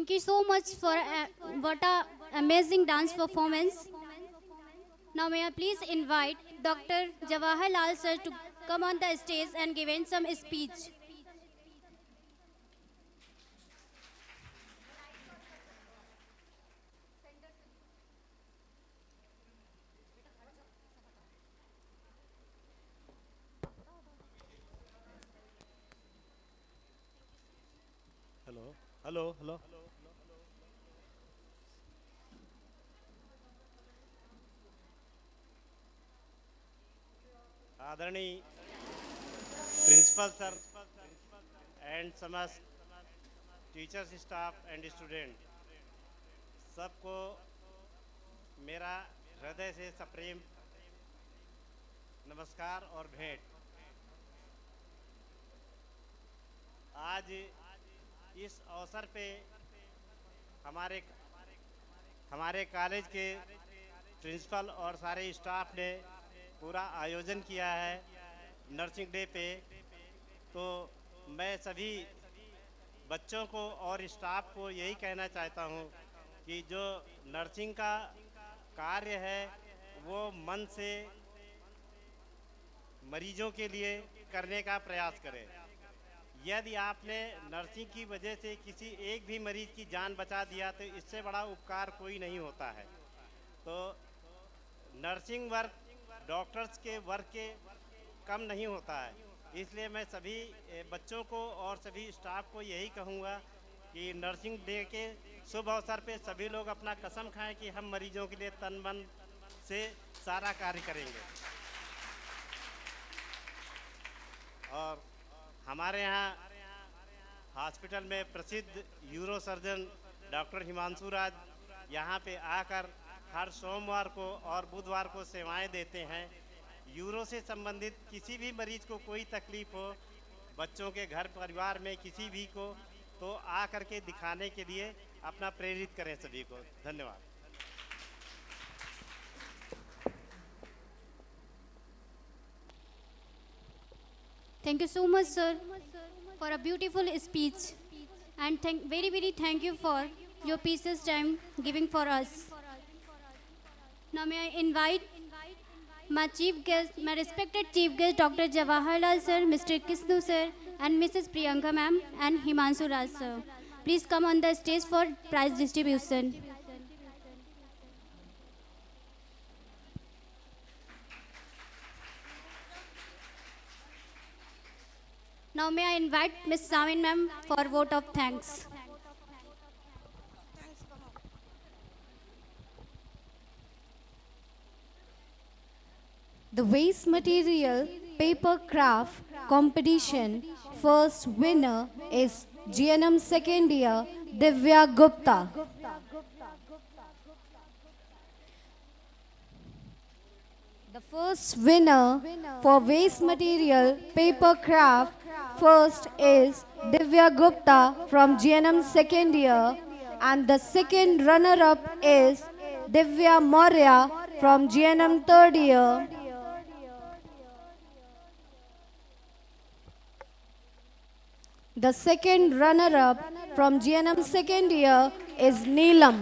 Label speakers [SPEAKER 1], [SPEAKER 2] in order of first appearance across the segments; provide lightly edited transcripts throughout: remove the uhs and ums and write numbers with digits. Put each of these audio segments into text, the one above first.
[SPEAKER 1] Thank you so much for what a amazing dance performance. Now may I please invite Dr. Jawaharlal sir to come on the stage and give in some speech.
[SPEAKER 2] Hello hello hello. आदरणीय principal sir and समस्त teachers staff and student सबको मेरा हृदय से सप्रेम नमस्कार और भेंट। आज इस अवसर पे हमारे हमारे कॉलेज के प्रिंसिपल और सारे स्टाफ ने पूरा आयोजन किया है नर्सिंग डे पे। तो मैं सभी बच्चों को और स्टाफ को यही कहना चाहता हूँ कि जो नर्सिंग का कार्य है वो मन से मरीजों के लिए करने का प्रयास करें। यदि आपने नर्सिंग की वजह से किसी एक भी मरीज की जान बचा दिया तो इससे बड़ा उपकार कोई नहीं होता है। तो नर्सिंग वर्क डॉक्टर्स के वर्क के कम नहीं होता है। इसलिए मैं सभी बच्चों को और सभी स्टाफ को यही कहूँगा कि नर्सिंग डे के शुभ अवसर पे सभी लोग अपना कसम खाएं कि हम मरीजों के लिए तन मन से सारा कार्य करेंगे। और हमारे यहाँ हॉस्पिटल में प्रसिद्ध यूरो सर्जन डॉक्टर हिमांशु राज यहाँ पे आकर हर सोमवार को और बुधवार को सेवाएं देते हैं। यूरो से संबंधित किसी भी मरीज को कोई तकलीफ हो, बच्चों के घर परिवार में किसी भी को, तो आ करके दिखाने के लिए अपना प्रेरित करें सभी को। धन्यवाद।
[SPEAKER 1] Thank you so much sir for a beautiful speech and very thank you for your precious time giving for us. Now may I invite my chief guest, my respected chief guest Dr. Jawaharlal sir, Mr. Kisnu sir and Mrs. Priyanka ma'am and Himanshu Raj sir. Please come on the stage for prize distribution. Now may I invite Ms. Samin ma'am for vote of thanks.
[SPEAKER 3] The waste material paper craft competition first winner is GNM second year Divya Gupta. The first winner for waste material paper craft first is Divya Gupta from GNM second year, and the second runner up is Divya Maurya from GNM third year. The second runner up from GNM second year is Neelam.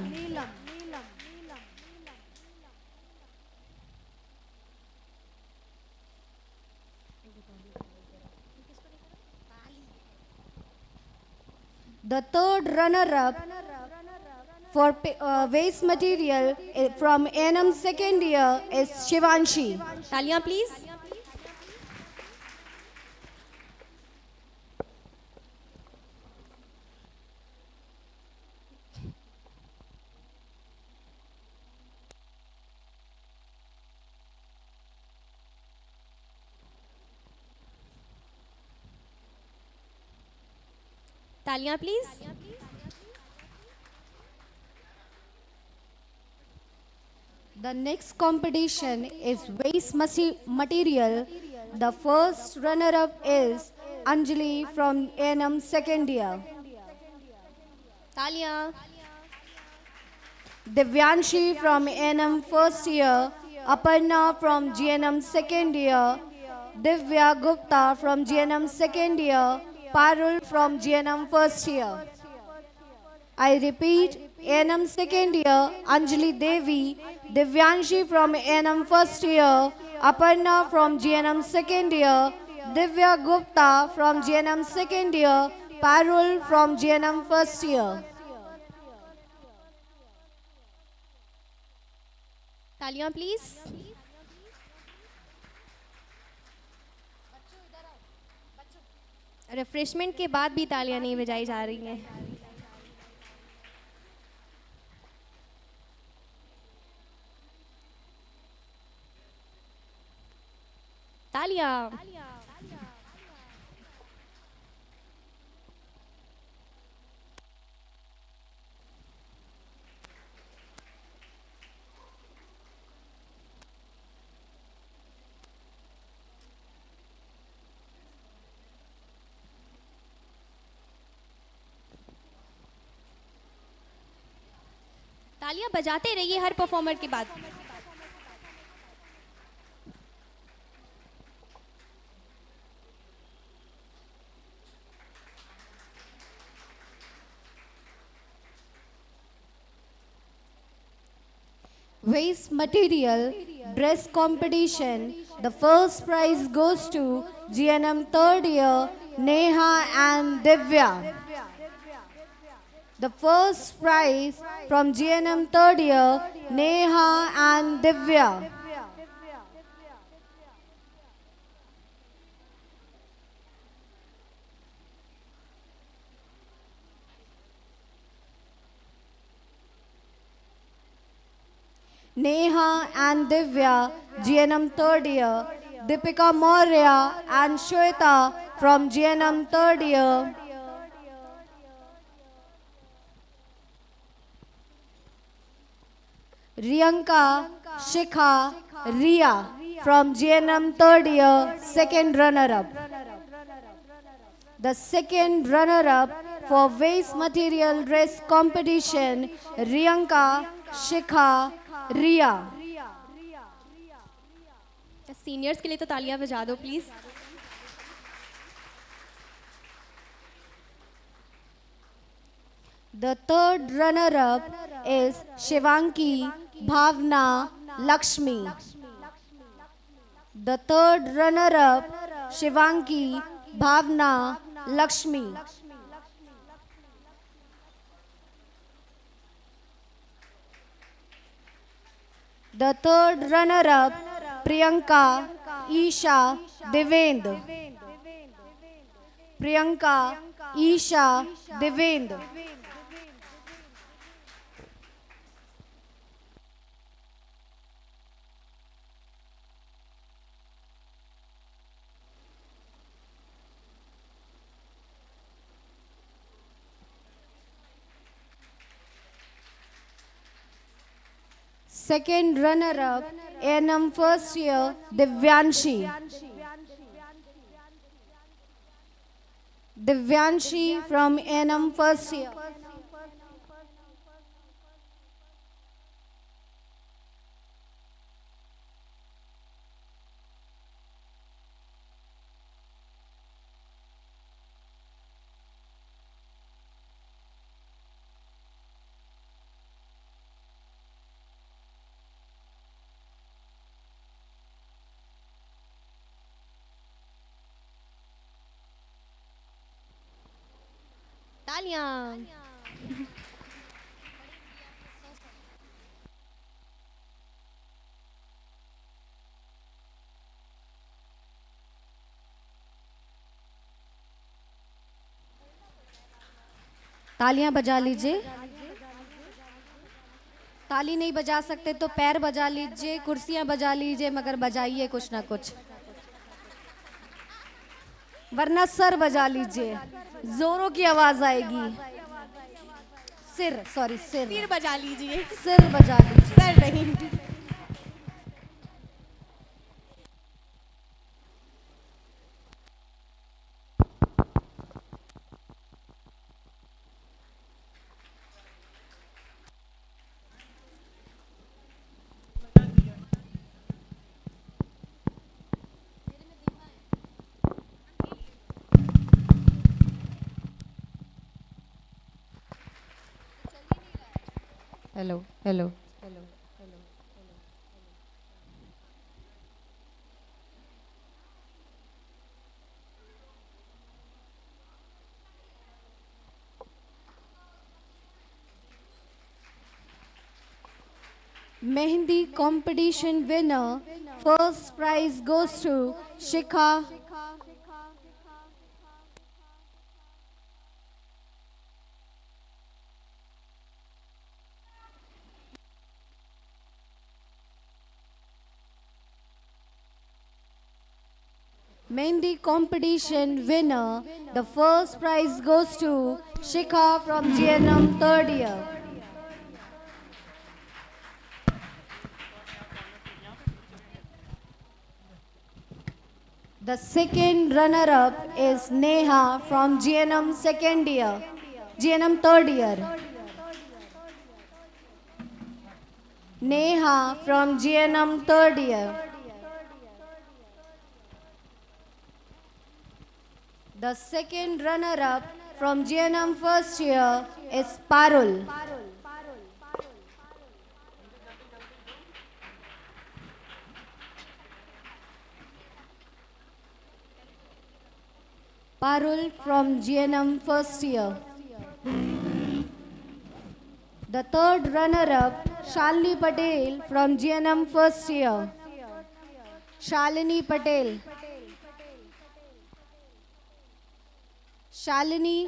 [SPEAKER 3] The third runner-up for waste material from ANM second year is Shivanshi.
[SPEAKER 4] तालियां please. तालियां please.
[SPEAKER 3] The next competition is waste material. The first runner-up is Anjali from ANM second year.
[SPEAKER 4] तालियां.
[SPEAKER 3] Divyanshi from ANM first year. Aparna from GNM second year. Divya Gupta from GNM second year. Parul from GNM first year. I repeat, A&M second year, Anjali Devi, Divyanshi from A&M first year, Aparna from GNM second year, Divya Gupta from GNM second year, Parul from GNM first year.
[SPEAKER 4] तालियां please. Refreshment के बाद भी तालियां नहीं बजाई जा रही हैं। तालियां। तालियां बजाते रहिए हर परफॉर्मर के बाद।
[SPEAKER 3] Waste material dress competition. The first prize goes to GNM third year, Neha and Divya. The first prize from GNM third year, Neha and Divya. Neha and Divya, GNM third year. Deepika Maurya and Shweta from GNM third year. Riyanka, Shikha, Ria from GNM third year, second runner-up. The second runner-up for waste material dress competition, Riyanka, Shikha, Ria.
[SPEAKER 4] Seniors के लिए तो तालियां बजा दो please.
[SPEAKER 3] The third runner-up is Shivanki, Bhavna, Lakshmi. The third runner-up, Shivanki, Bhavna, Lakshmi. The third runner-up, Priyanka, Isha, Devendra. Priyanka, Isha, Devendra. Second runner-up, A&M first year, Divyanshi. Divyanshi from A&M first year.
[SPEAKER 4] तालियां।
[SPEAKER 3] तालियां बजा लीजिए। ताली नहीं बजा सकते तो पैर बजा लीजिए, कुर्सियां बजा लीजिए, मगर बजाइए कुछ ना कुछ, वरना सर बजा लीजिए, जोरों की आवाज आएगी। सिर
[SPEAKER 4] बजा लीजिए।
[SPEAKER 3] सिर बजा लीजिए,
[SPEAKER 4] सर नहीं।
[SPEAKER 3] Hello. Hello. Mehndi competition winner. First prize goes to Shikha. Mehndi competition winner. The first prize goes to Shikha from GNM third year. The second runner-up is Neha from GNM second year, GNM third year. Neha from GNM third year. The second runner-up from GNM first year is Parul. Parul from GNM first year. The third runner-up, Shalini Patel from GNM first year. Shalini Patel. Shalini.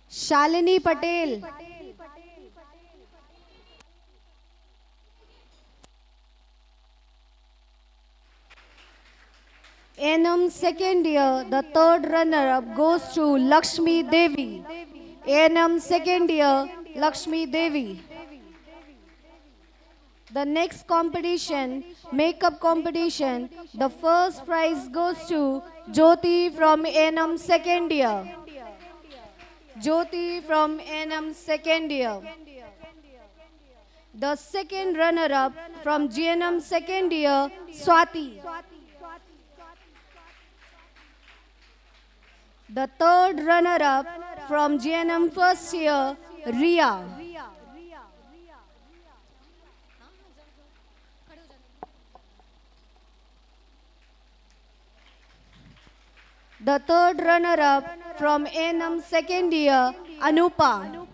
[SPEAKER 3] Shalini Patel. NM second year, the third runner-up goes to Lakshmi Devi. NM second year, Lakshmi Devi. The next competition, makeup competition, the first prize goes to Jyoti from NM second year. Jyoti from NM second year. The second runner-up from GNM second year, Swati. The third runner-up from GNM first year, Ria. The third runner-up from NM second year, Anupa.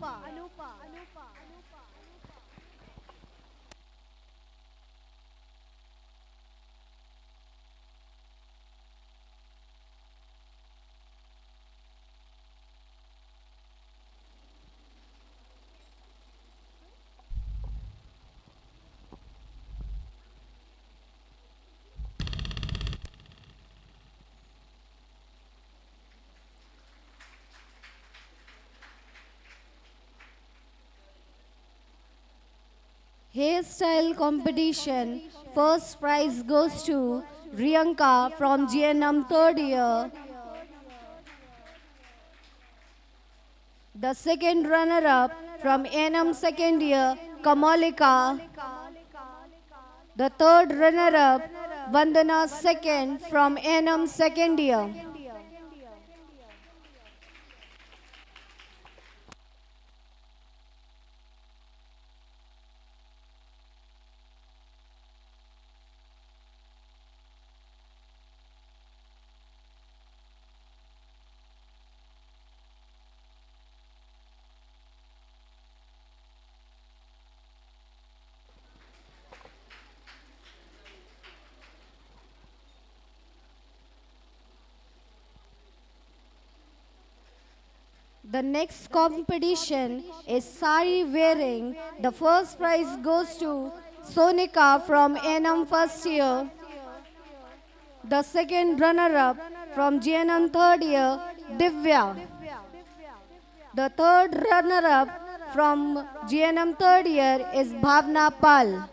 [SPEAKER 3] Hairstyle competition, first prize goes to Riyanka from GNM third year. The second runner-up from NM second year, Kamalika. The third runner-up, Vandana second from NM second year. The next competition is sari wearing. The first prize goes to Sonika from NM first year. The second runner-up from GNM third year, Divya. The third runner-up from GNM third year is Bhavna Pal.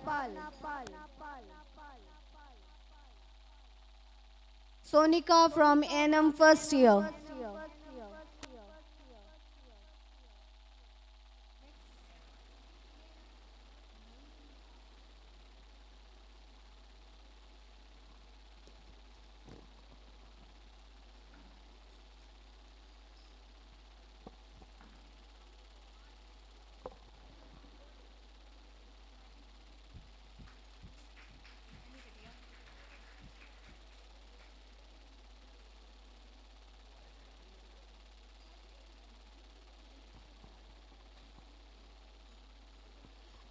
[SPEAKER 3] Sonika from NM first year.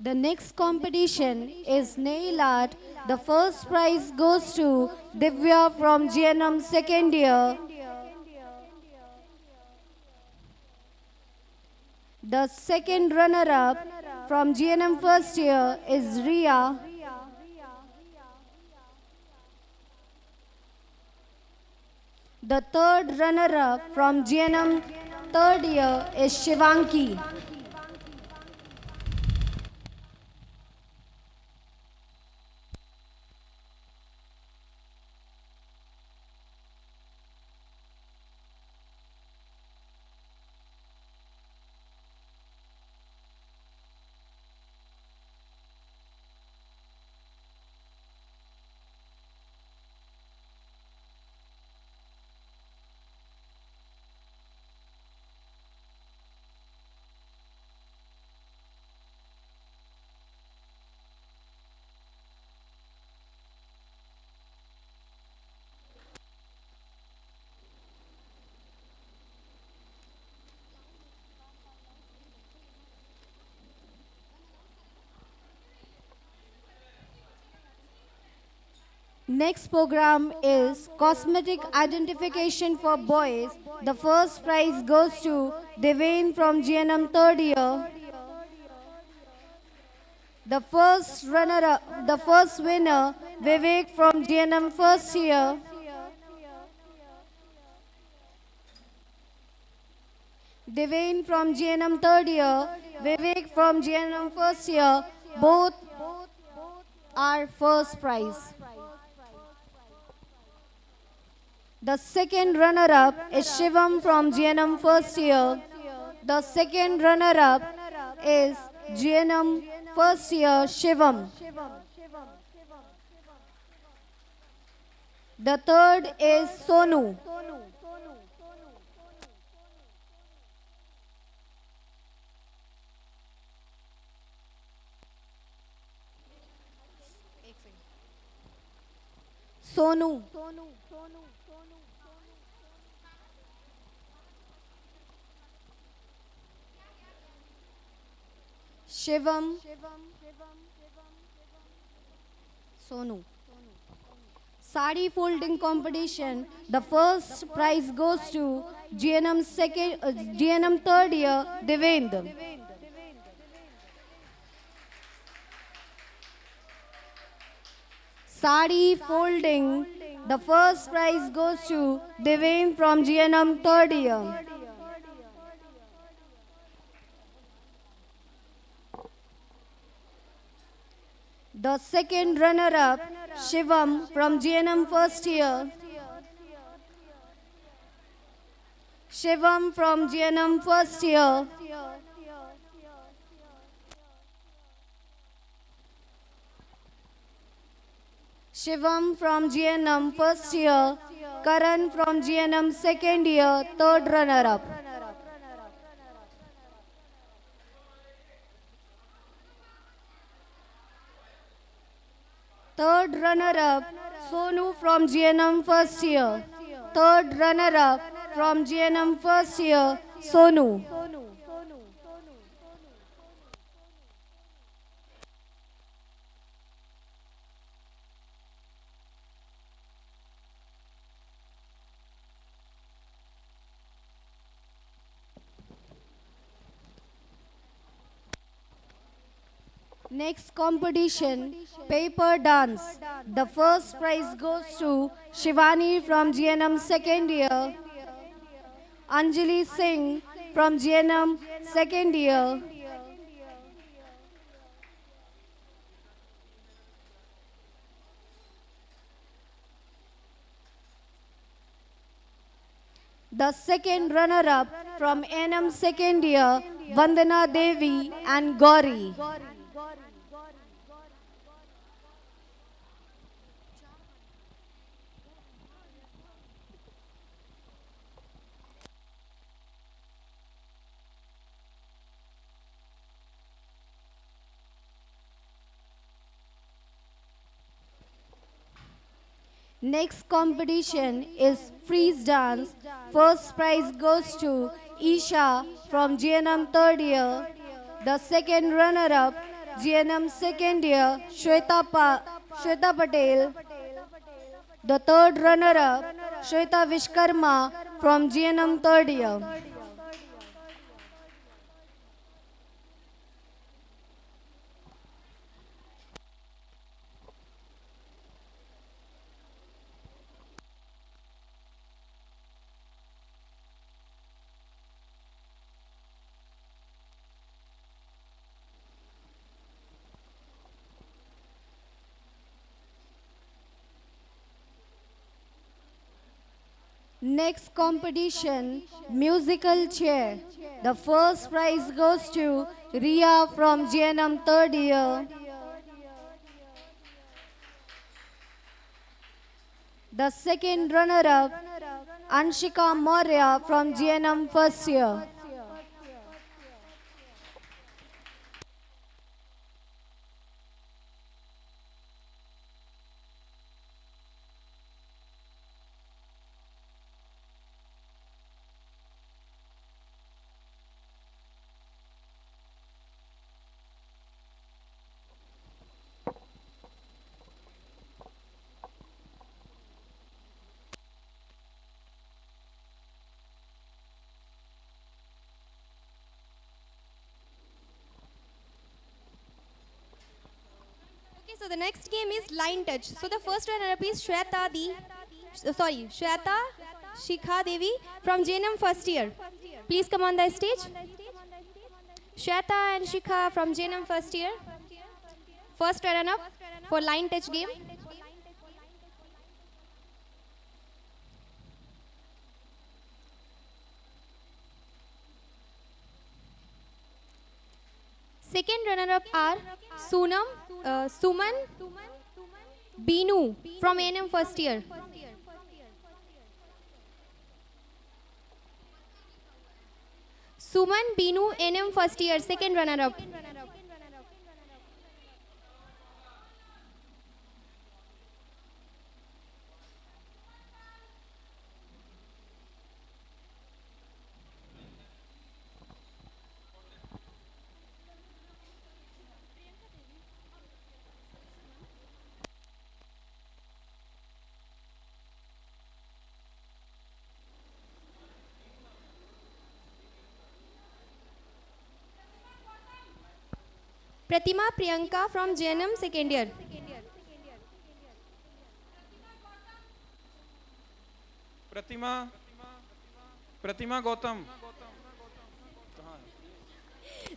[SPEAKER 3] The next competition is nail art. The first prize goes to Divya from GNM second year. The second runner-up from GNM first year is Ria. The third runner-up from GNM third year is Shivanki. Next program is cosmetic identification for boys. The first prize goes to Devane from GNM third year. The first winner, Vivek from GNM first year. Devane from GNM third year, Vivek from GNM first year, both are first prize. The second runner-up is Shivam from GNM first year. The second runner-up is GNM first year Shivam. The third is Sonu. Sonu. Shivam. Sonu. Sari folding competition. The first prize goes to GNM third year, Devendra. Sari folding. The first prize goes to Devendra from GNM third year. The second runner-up, Shivam from GNM first year. Shivam from GNM first year. Shivam from GNM first year. Karan from GNM second year, third runner-up. Third runner-up, Sonu from GNM first year. Third runner-up from GNM first year, Sonu. Next competition, paper dance. The first prize goes to Shivani from GNM second year. Anjali Singh from GNM second year. The second runner-up from NM second year, Vandana Devi and Gauri. Next competition is freeze dance. First prize goes to Isha from GNM third year. The second runner-up GNM second year, Shweta Patel. The third runner-up, Shweta Vishkarma from GNM third year. Next competition, musical chair. The first prize goes to Ria from GNM third year. The second runner-up, Anshika Maurya from GNM first year.
[SPEAKER 4] Okay, so the next game is line touch. So the first runner-up is Shweta Shikha Devi from JNM first year. Please come on the stage. Shweta and Shikha from JNM first year. First runner-up for line touch game. Second runner-up are Suman Binu from ANM first year. Suman Binu, ANM first year, second runner-up. Pratima Priyanka from JNM second year.
[SPEAKER 5] प्रतिमा गौतम.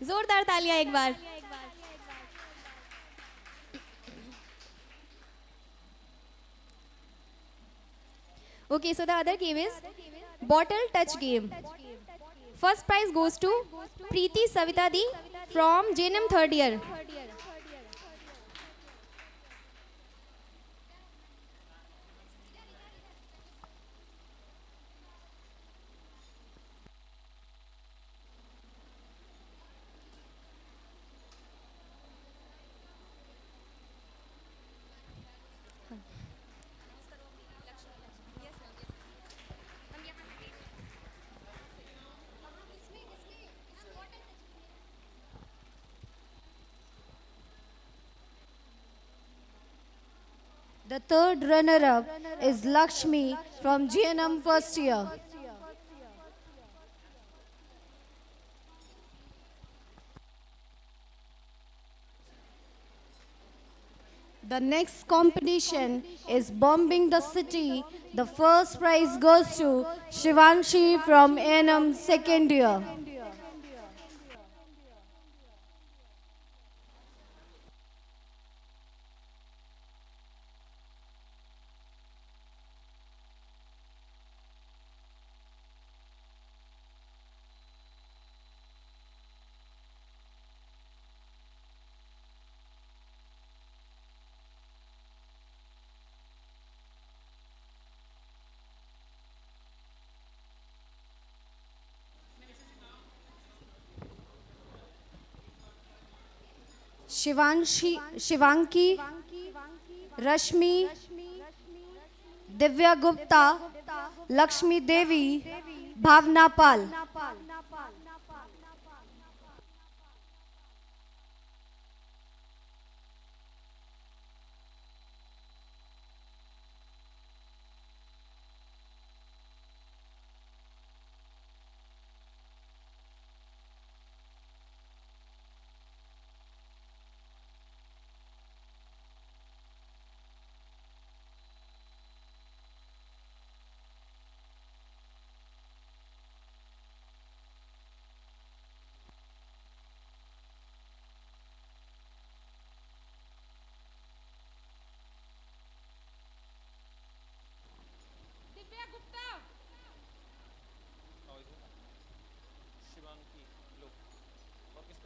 [SPEAKER 4] जोरदार तालियां एक बार. Okay, so the other game is bottle touch game. First prize goes to Preeti Savitadi from JNM third year.
[SPEAKER 3] The third runner-up is Lakshmi from GNM first year. The next competition is Bombing the City. The first prize goes to Shivanshi from ANM second year. Shivanki, Rashmi, Divya Gupta, Lakshmi Devi, Bhavna Pal.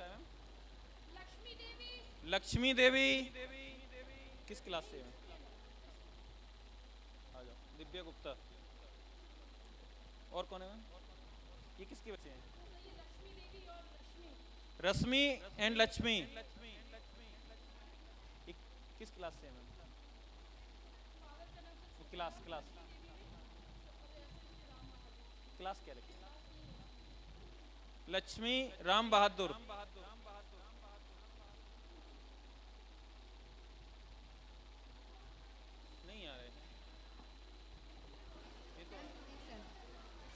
[SPEAKER 5] किसका है? लक्ष्मी देवी। किस class से है? आ जाओ। दिव्या गुप्ता। और कौन है ma'am? ये किसके बच्चे हैं? रश्मि एंड लक्ष्मी। किस क्लास से है मैम? क्लास क्लास क्लास क्या रखी? लक्ष्मी राम बहादुर। नहीं आ रहे।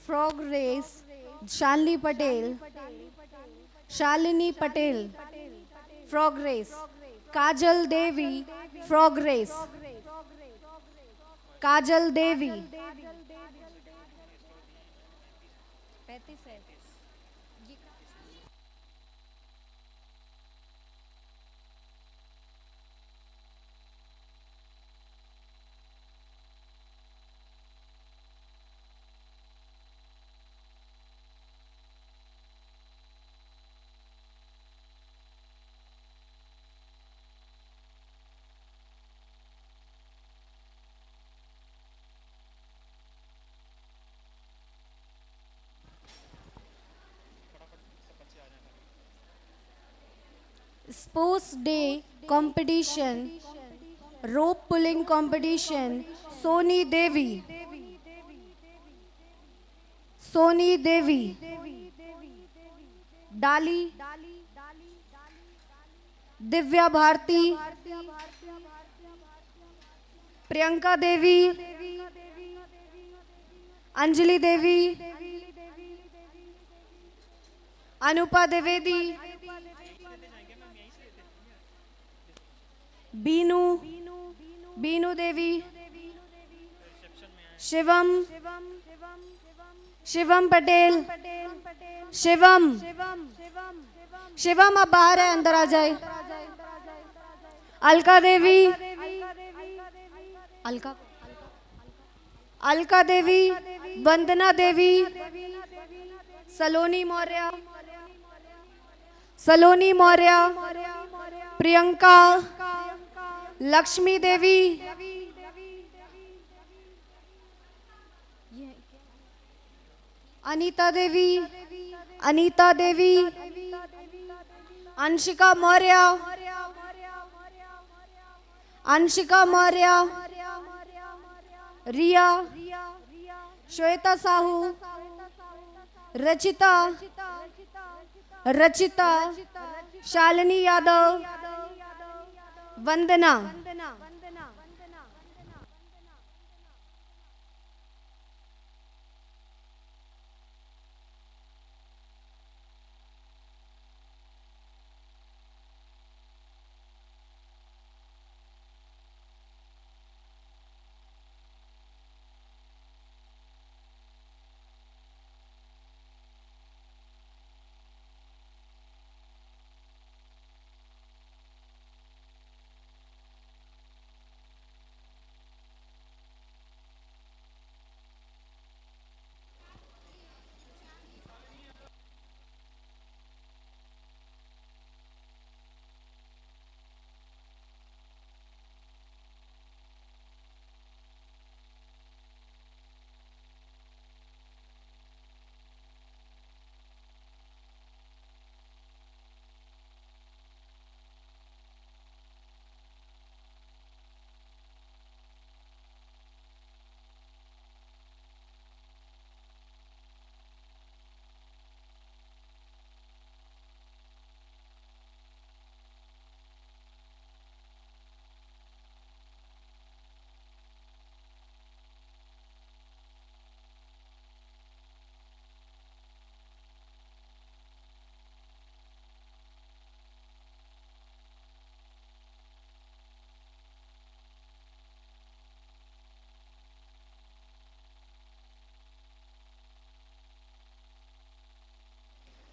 [SPEAKER 3] Frog race, Shalini Patel. Shalini Patel. Frog race. Kajal Devi. Frog race. Kajal Devi. 35 है। Sports Day competition, rope pulling competition, Soni Devi. Soni Devi. Dali. Divya Bharti. Priyanka Devi. Anjali Devi. Anupa Devedi. Binu Binu देवी शिवम शिवम पटेल शिवम शिवम अब बाहर है, अंदर आ जाए। अलका देवी अलका अलका देवी वंदना देवी सलोनी मौर्य सलोनी मौर्य प्रियंका लक्ष्मी देवी अनीता देवी अनीता देवी अंशिका मौर्य अंशिका मौर्य रिया श्वेता साहू रचिता रचिता शालिनी यादव वंदना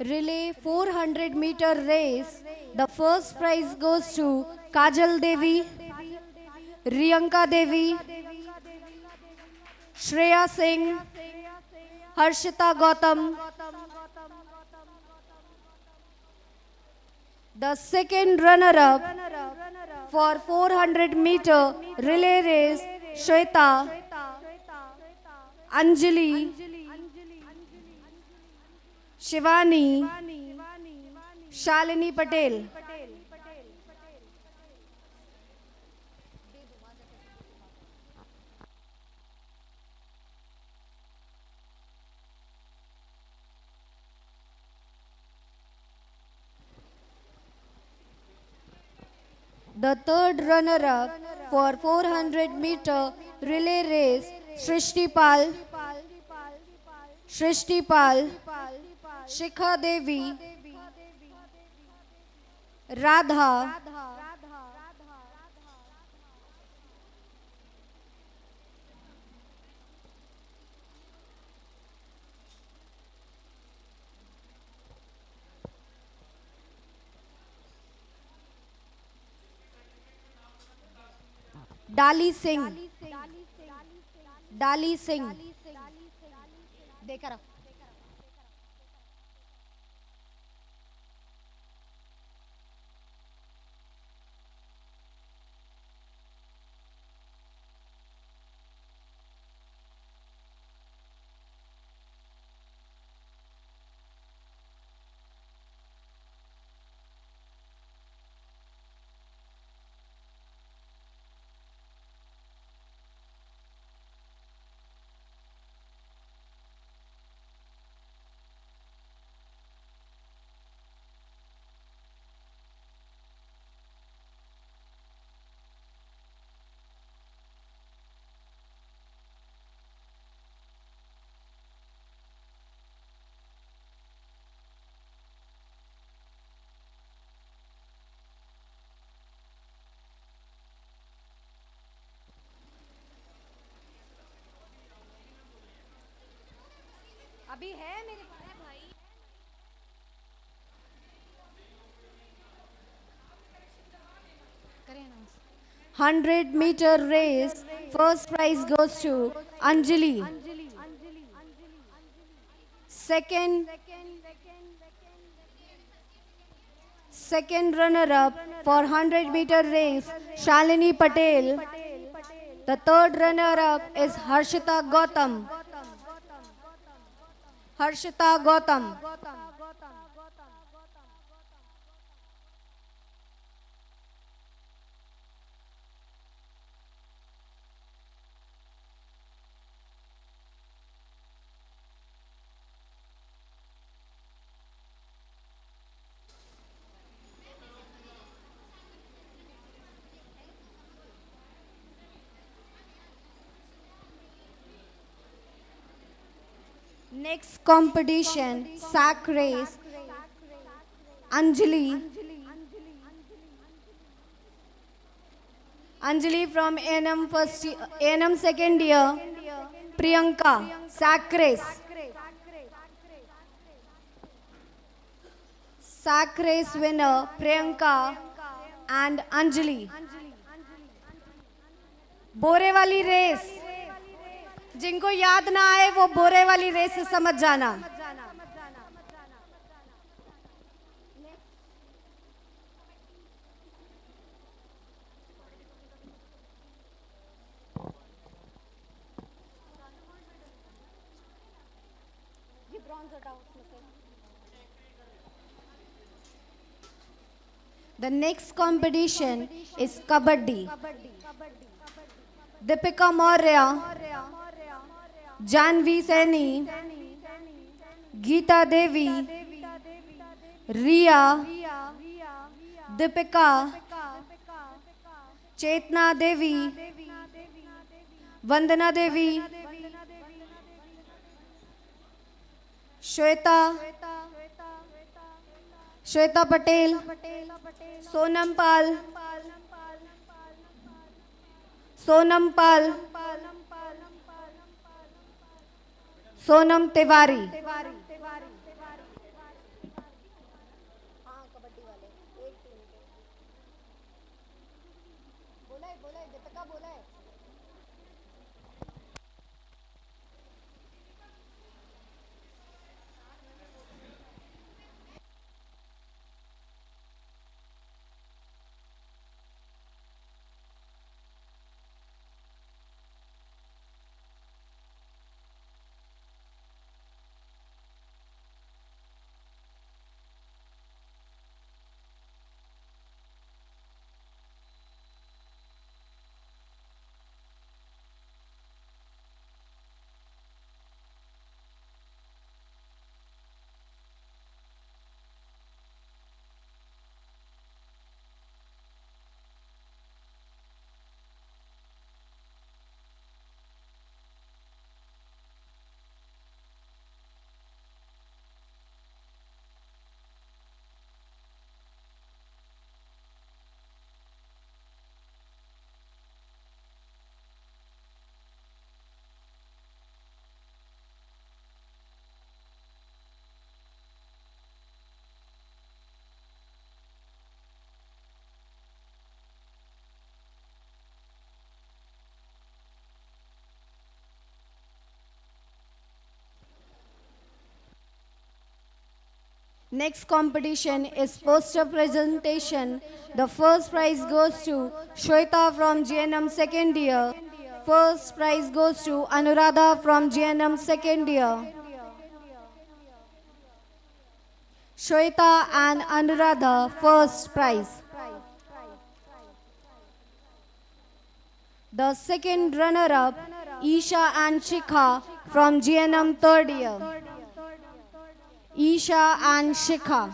[SPEAKER 3] Relay 400-meter race. The first prize goes to Kajal Devi, Riyanka Devi, Shreya Singh, Harshita Gautam, The second runner-up for 400-meter relay race, Shweta, Anjali, Shivani, Shalini Patel. The third runner-up for 400-meter relay race, Shrishti Pal, Shikha Devi, Radha, Dali Singh. देखा रहा. अभी है मेरे भाई. 100-meter race, first prize goes to Anjali. Second runner-up for 100-meter race, Shalini Patel. The third runner-up is Harshita Gautam. Next competition, sack race. Anjali from A&M second year. Priyanka, sack race. Sack race winner Priyanka and Anjali. बोरे वाली race, जिनको याद ना आए वो बोरे वाली race से समझ जाना. The next competition is Kabaddi. Deepika Maurya, Janvi Saini, Geeta Devi, Riya, Deepika, Chetna Devi, Vandana Devi, Shweta Patel, Sonam Pal, Sonam Tiwari. Next competition is poster presentation. The first prize goes to Shweta from GNM second year. First prize goes to Anuradha from GNM second year. Shweta and Anuradha first prize. The second runner-up, Isha and Shikha from GNM third year. Isha and Shikha.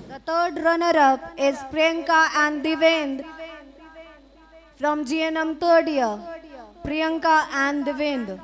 [SPEAKER 3] The third runner-up is Priyanka and Devendra from GNM third year. Priyanka and Devendra.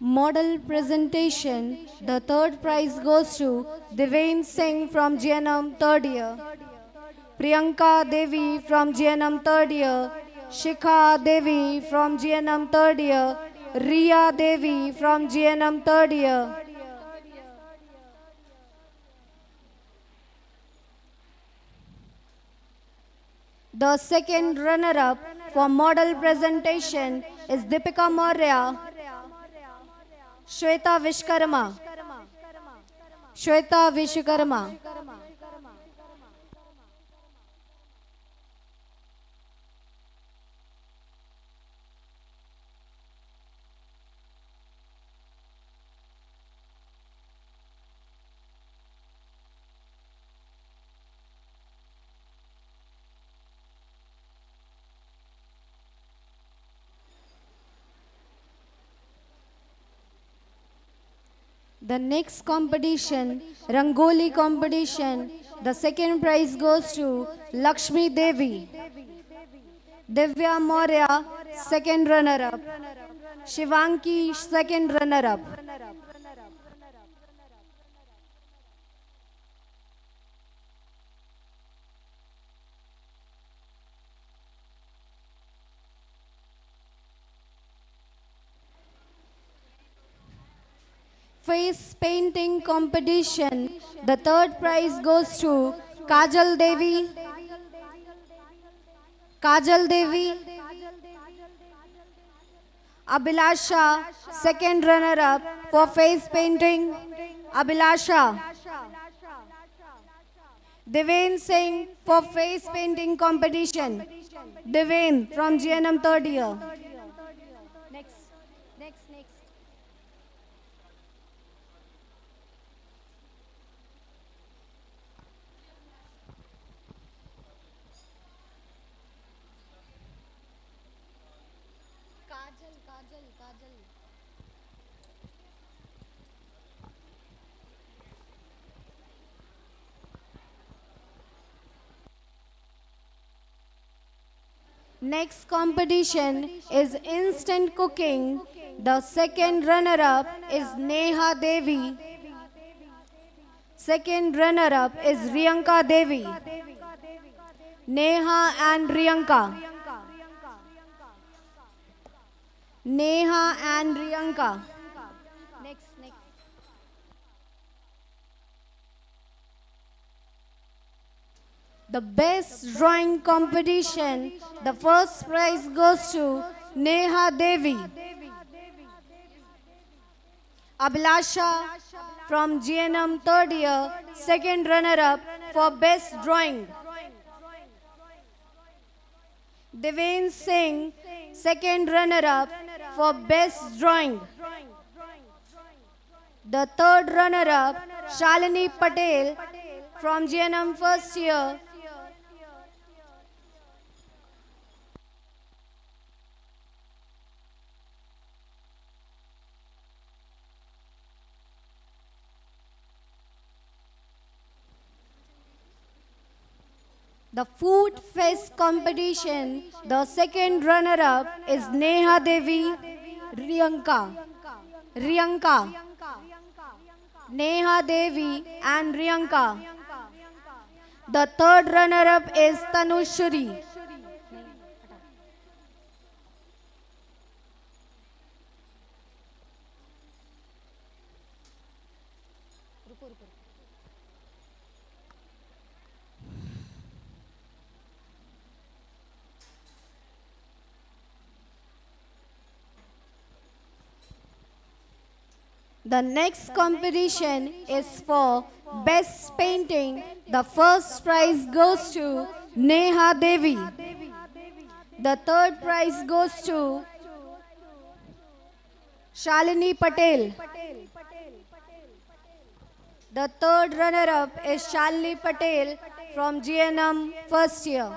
[SPEAKER 3] Model presentation. The third prize goes to Devendra Singh from GNM third year. Priyanka Devi from GNM third year. Shikha Devi from GNM third year. Riya Devi from GNM third year. The second runner-up for model presentation is Deepika Maurya. Shweta Vishkarma. Shweta Vishkarma. The next competition, Rangoli competition. The second prize goes to Lakshmi Devi. Divya Maurya, second runner-up. Shivanki, second runner-up. Face painting competition. The third prize goes to Kajal Devi. Kajal Devi. Abhilasha, second runner-up for face painting. Abhilasha. Devendra Singh for face painting competition. Devendra from GNM third year. Next. Kajal. Next competition is instant cooking. The second runner-up is Neha Devi. Second runner-up is Riyanka Devi. Neha and Riyanka. Neha and Riyanka. Next. The best drawing competition, the first prize goes to Neha Devi. Abhilasha from GNM third year, second runner-up for best drawing. Devendra Singh, second runner-up for best drawing. The third runner-up, Shalini Patel from GNM first year. The food fest competition, the second runner-up is Neha Devi, Riyanka. Neha Devi and Riyanka. The third runner-up is Tanushri. The next competition is for best painting. The first prize goes to Neha Devi. The third prize goes to Shalini Patel. The third runner-up is Shalini Patel from GNM first year.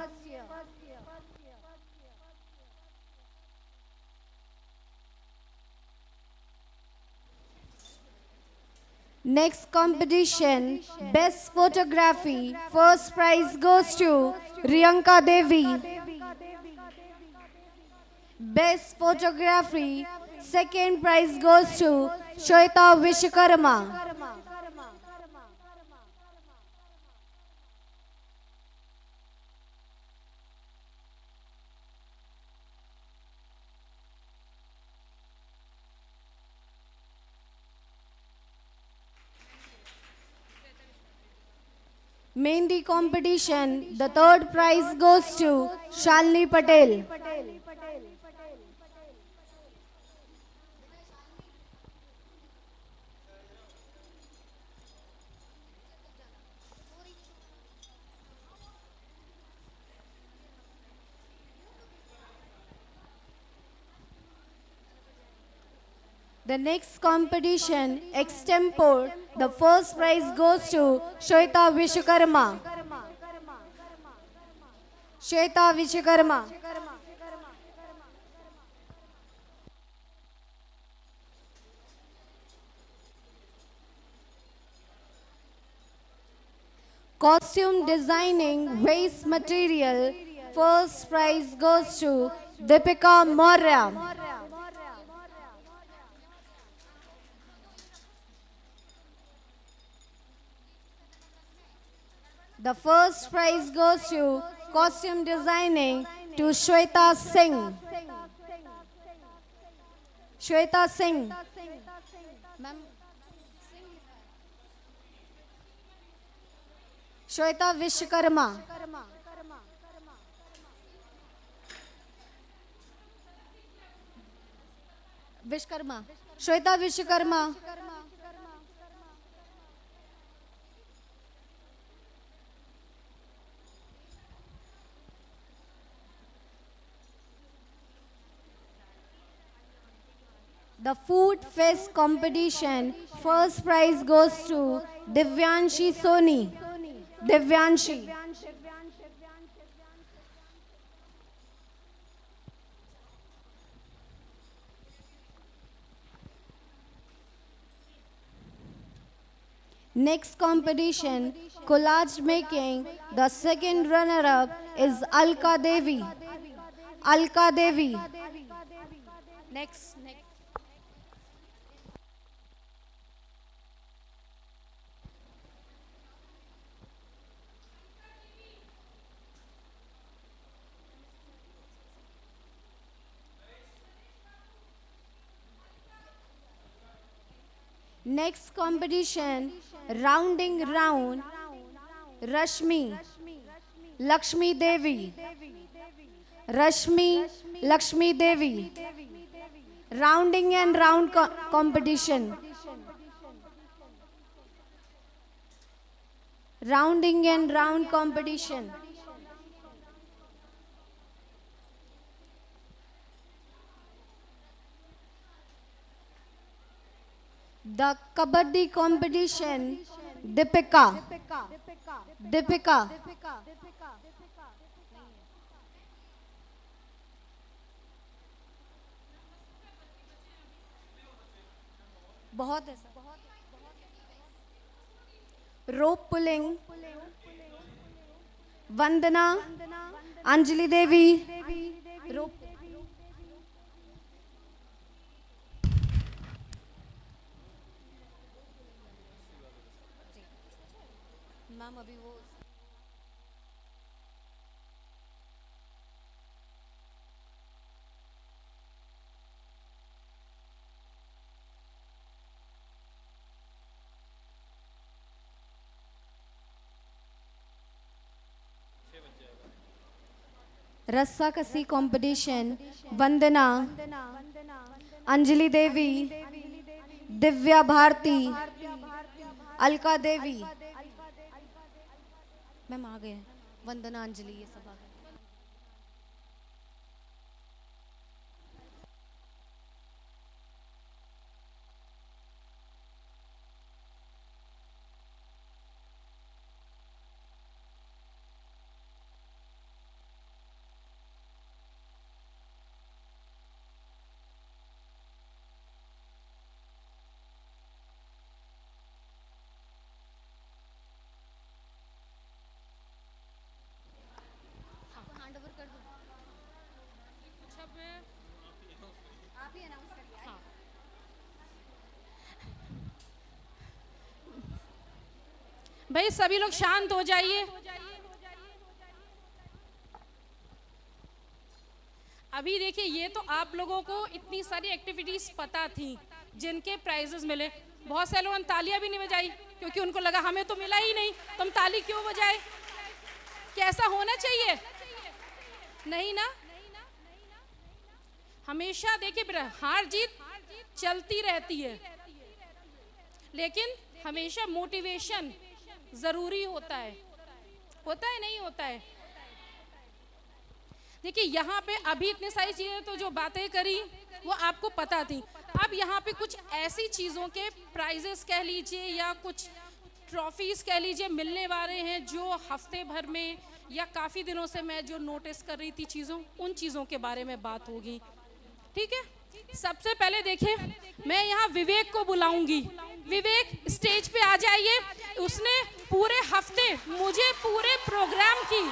[SPEAKER 3] Next competition, best photography. First prize goes to Riyanka Devi. Best photography. Second prize goes to Shweta Vishwakarma. Mehndi competition, the third prize goes to Shalini Patel. The next competition, extempore, the first prize goes to Shweta Vishwakarma. Shweta Vishwakarma. Costume designing, waste material, first prize goes to Deepika Maurya. The first prize goes to costume designing to Shweta Singh. Shweta Singh. Shweta Vishwakarma. Shweta Vishwakarma. The food fest competition, first prize goes to Divyanshi Soni. Divyanshi. Next competition, collage making. The second runner-up is Alka Devi. Alka Devi.
[SPEAKER 4] Next.
[SPEAKER 3] Next competition, rounding round, Rashmi Lakshmi Devi. Rashmi Lakshmi Devi. Rounding and round competition. Rounding and round competition. The Kabaddi competition, Deepika. बहुत है sir. Rope pulling, Vandana Anjali Devi. Rope. Ma'am अभी वो रस्सा कसी competition, वंदना अंजलि देवी, दिव्या भारती, अलका देवी. Ma'am आ गए. वंदना अंजलि ये सब आ गए.
[SPEAKER 6] भाई सभी लोग शांत हो जाइए. अभी देखिए, ये तो आप लोगों को इतनी सारी एक्टिविटीज पता थी जिनके प्राइजेस मिले. बहुत से लोगों ने तालियां भी नहीं बजाई क्योंकि उनको लगा हमें तो मिला ही नहीं, तो हम ताली क्यों बजाए. कैसा होना चाहिए? नहीं ना. हमेशा देखिए, हार जीत चलती रहती है, लेकिन हमेशा मोटिवेशन जरूरी होता है. नहीं होता है. देखिए, यहाँ पे अभी इतनी सारी चीजें तो जो बातें करी वो आपको पता थी. अब यहाँ पे कुछ ऐसी चीजों के प्राइजेस कह लीजिए या कुछ ट्रॉफीज कह लीजिए मिलने वाले हैं जो हफ्ते भर में या काफी दिनों से मैं जो नोटिस कर रही थी उन चीजों के बारे में बात होगी. ठीक है. सबसे पहले देखिए, मैं यहाँ विवेक को बुलाऊंगी. विवेक स्टेज पे आ जाइए. उसने पूरे हफ्ते मुझे पूरे प्रोग्राम की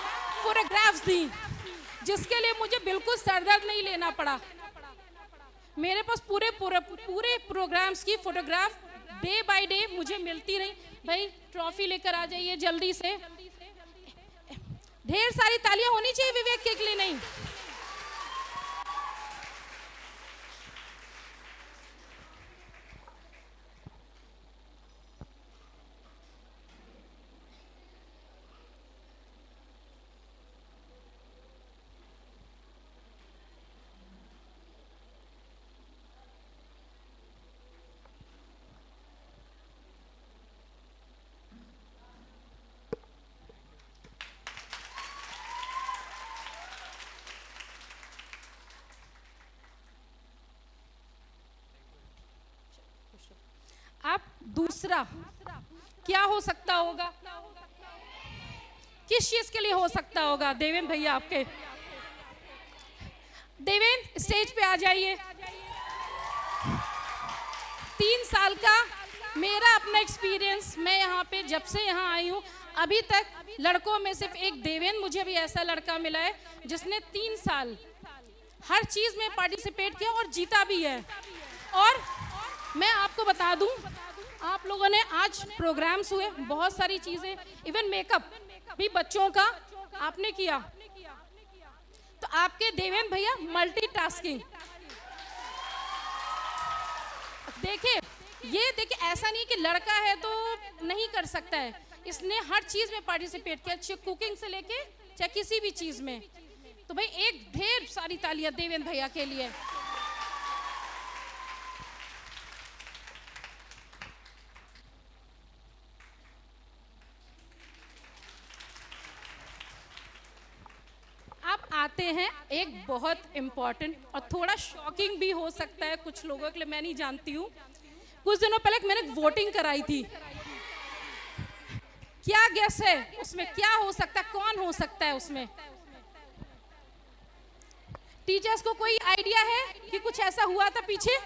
[SPEAKER 6] फोटोग्राफ्स दी, जिसके लिए मुझे बिल्कुल सरदर्द नहीं लेना पड़ा. मेरे पास पूरे प्रोग्राम्स की फोटोग्राफ डे बाय डे मुझे मिलती रही. भाई ट्रॉफी लेकर आ जाइए जल्दी से. ढेर सारी तालियां होनी चाहिए विवेक के लिए. नहीं, अब दूसरा क्या हो सकता होगा? किस चीज के लिए हो सकता होगा? देवेंद्र भैया, आपके देवेंद्र स्टेज पे आ जाइए. 3 साल का मेरा अपना एक्सपीरियंस, मैं यहाँ पे जब से यहाँ आई हूँ अभी तक लड़कों में सिर्फ एक देवेंद्र, मुझे भी ऐसा लड़का मिला है जिसने 3 साल हर चीज में पार्टिसिपेट किया और जीता भी है। और मैं आपको बता दूं, आप लोगों ने आज प्रोग्राम्स हुए, बहुत सारी चीजें, इवन मेकअप भी बच्चों का आपने किया। तो आपके देवेंद्र भैया मल्टीटास्किंग, देखिए ऐसा नहीं कि लड़का है तो नहीं कर सकता है, इसने हर चीज में पार्टिसिपेट किया, चाहे कुकिंग से लेके चाहे किसी भी चीज में। तो भाई एक ढेर सारी तालियां देवेंद्र भैया के लिए। अब आते हैं एक बहुत इम्पोर्टेंट और थोड़ा शॉकिंग भी हो सकता है कुछ लोगों के लिए, मैं नहीं जानती हूँ। कुछ दिनों पहले मैंने वोटिंग कराई थी, क्या गेस है उसमें क्या हो सकता है, कौन हो सकता है उसमें? टीचर्स को कोई आइडिया है कि कुछ ऐसा हुआ था पीछे?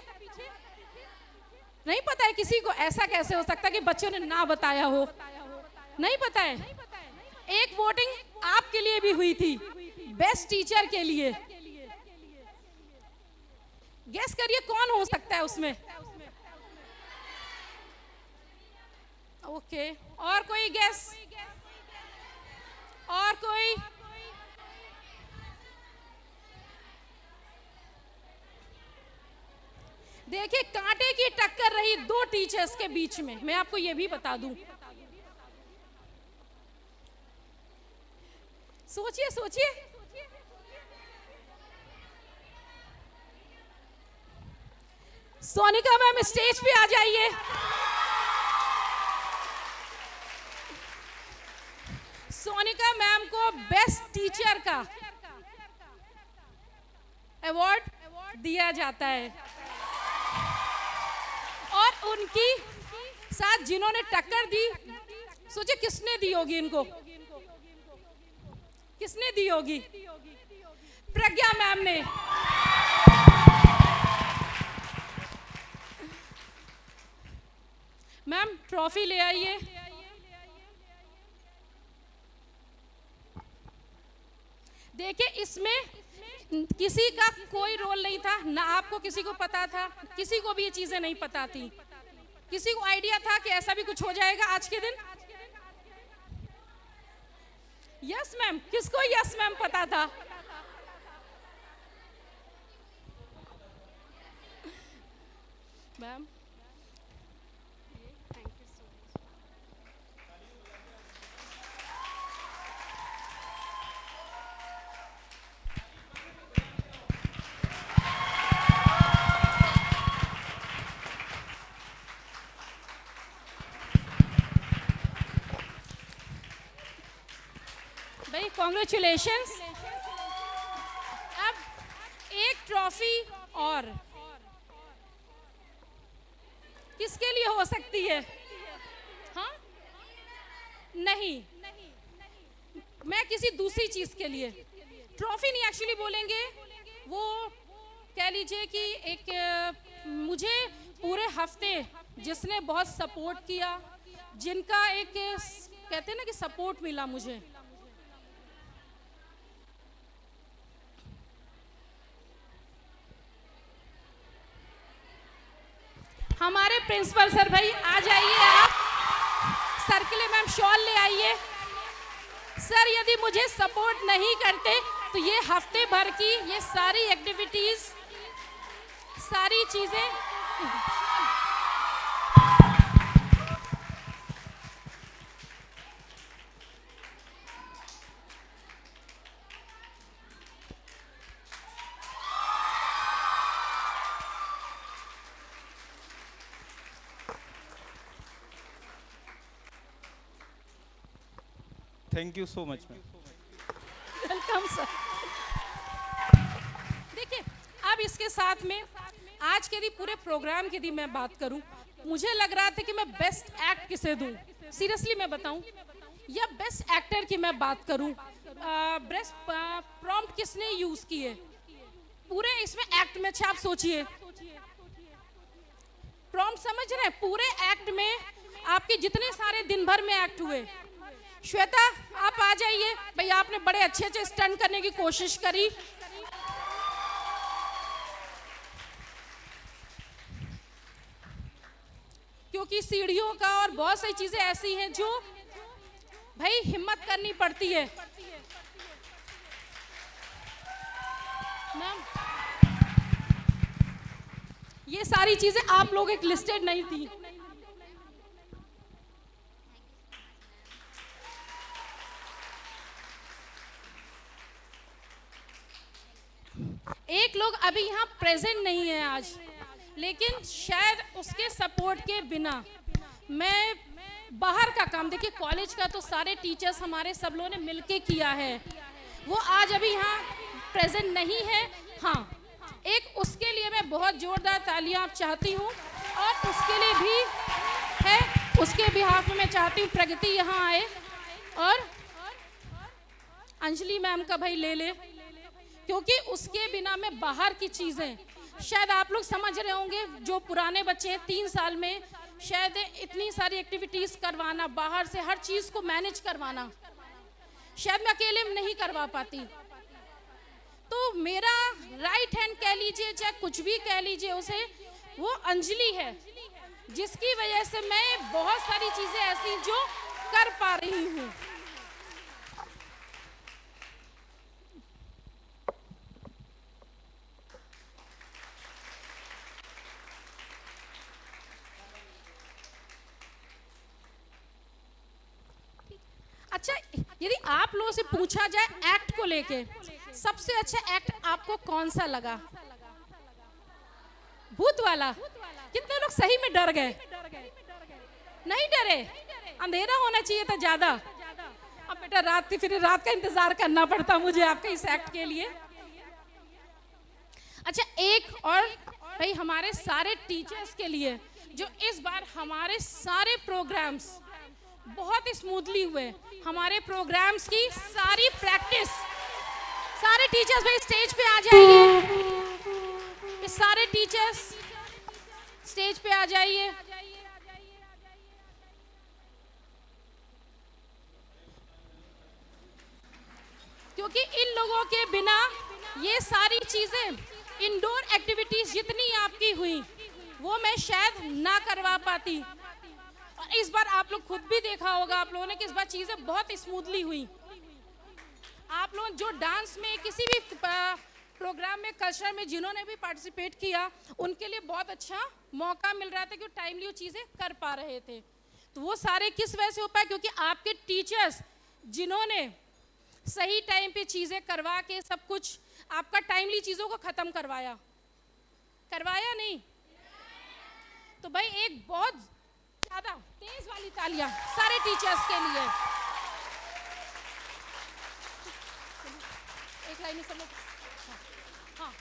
[SPEAKER 6] नहीं पता है किसी को? ऐसा कैसे हो सकता है कि बच्चों ने ना बताया हो? नहीं पता है। एक वोटिंग आपके लिए भी हुई थी, बेस्ट टीचर के लिए। गेस करिए कौन हो सकता है उसमें? ओके, और कोई गेस? और कोई? देखिए कांटे की टक्कर रही दो टीचर्स के बीच में, मैं आपको ये भी बता दूं। सोचिए सोचिए, सोनिका मैम स्टेज पे आ जाइए। सोनिका मैम को बेस्ट टीचर का अवार्ड दिया जाता है, और उनकी साथ जिन्होंने टक्कर दी, सोचिए किसने दी होगी इनको? किसने दी होगी? प्रज्ञा मैम ने। मैम ट्रॉफी ले आइए। देखिए इसमें किसी का कोई रोल नहीं था, ना आपको किसी को पता था, किसी को भी ये चीजें नहीं पता थी। किसी को आइडिया था कि ऐसा भी कुछ हो जाएगा आज के दिन? यस मैम, किसको यस मैम पता था? मैम भाई कॉन्ग्रेचुलेशंस। अब एक ट्रॉफी और किसके लिए हो सकती है? हाँ नहीं, मैं किसी दूसरी चीज के लिए। ट्रॉफी नहीं एक्चुअली बोलेंगे, वो कह लीजिए कि एक मुझे पूरे हफ्ते जिसने बहुत सपोर्ट किया, जिनका एक कहते हैं ना कि सपोर्ट मिला मुझे, हमारे प्रिंसिपल सर। भाई आ जाइए आप, सर के लिए मैम शॉल ले आइए। सर यदि मुझे सपोर्ट नहीं करते तो ये हफ्ते भर की ये सारी एक्टिविटीज, सारी चीजें
[SPEAKER 5] thank you so much ma'am.
[SPEAKER 6] Welcome sir. देखिए अब इसके साथ में आज के पूरे प्रोग्राम की मैं बात करूं, मुझे लग रहा था कि मैं बेस्ट एक्ट किसे दूं, सीरियसली मैं बताऊं, या बेस्ट एक्टर की मैं बात करूं, बेस्ट प्रॉम्प्ट किसने यूज किए पूरे इसमें एक्ट में? अच्छा आप सोचिए, प्रॉम्प्ट समझ रहे हैं? पूरे एक्ट में आपके जितने सारे दिन भर में एक्ट हुए। श्वेता आप आ जाइए। भैया आपने बड़े अच्छे अच्छे स्टंट करने की कोशिश करी। क्योंकि सीढ़ियों का और बहुत सारी चीजें ऐसी हैं जो भाई हिम्मत करनी पड़ती है। मैम ये सारी चीजें आप लोग एक लिस्टेड नहीं थी। एक लोग अभी यहाँ प्रेजेंट नहीं है आज, लेकिन शायद उसके सपोर्ट के बिना मैं बाहर का काम, देखिए कॉलेज का तो सारे टीचर्स हमारे सब लोगों ने मिलके किया है, वो आज अभी यहाँ प्रेजेंट नहीं है। हाँ, एक उसके लिए मैं बहुत जोरदार तालियां आप चाहती हूँ, और उसके लिए भी है, उसके बिहाफ में मैं चाहती हूँ प्रगति यहाँ आए और अंजलि मैम का भाई ले ले, क्योंकि उसके बिना मैं बाहर की चीज़ें, शायद आप लोग समझ रहे होंगे जो पुराने बच्चे हैं 3 साल में शायद इतनी सारी एक्टिविटीज़ करवाना, बाहर से हर चीज़ को मैनेज करवाना शायद मैं अकेले में नहीं करवा पाती। तो मेरा राइट हैंड कह लीजिए चाहे कुछ भी कह लीजिए उसे, वो अंजलि है, जिसकी वजह से मैं बहुत सारी चीज़ें ऐसी जो कर पा रही हूँ। अच्छा, यदि आप लोगों से पूछा जाए एक्ट को लेके, सबसे अच्छा एक्ट आपको कौन सा लगा? भूत वाला? कितने लोग सही में डर गए? नहीं डरे? अंधेरा होना चाहिए था ज्यादा। अब बेटा रात थी, फिर रात का इंतजार करना पड़ता मुझे आपके इस एक्ट के लिए। अच्छा, एक और भाई हमारे सारे टीचर्स के लिए, जो इस बार हमारे सारे प्रोग्राम्स बहुत स्मूथली हुए, हमारे प्रोग्राम्स की सारी प्रैक्टिस, सारे टीचर्स भाई स्टेज पे आ जाइए, ये सारे टीचर्स स्टेज पे आ जाइए। क्योंकि इन लोगों के बिना ये सारी चीजें, इंडोर एक्टिविटीज जितनी आपकी हुई वो मैं शायद ना करवा पाती। और इस बार आप लोग खुद भी देखा होगा आप लोगों ने कि इस बार चीजें बहुत स्मूथली हुई। आप लोग जो डांस में, किसी भी प्रोग्राम में, कल्चर में जिन्होंने भी पार्टिसिपेट किया, उनके लिए बहुत अच्छा मौका मिल रहा था कि वो टाइमली वो चीजें कर पा रहे थे। तो वो सारे किस वजह से हो पाए? क्योंकि आपके टीचर्स जिन्होंने सही टाइम पे चीजें करवा के सब कुछ आपका टाइमली चीजों को खत्म करवाया नहीं? तो भाई एक बहुत ज्यादा तेज वाली तालियां सारे टीचर्स के लिए। एक लाइन में सब लोग, हाँ,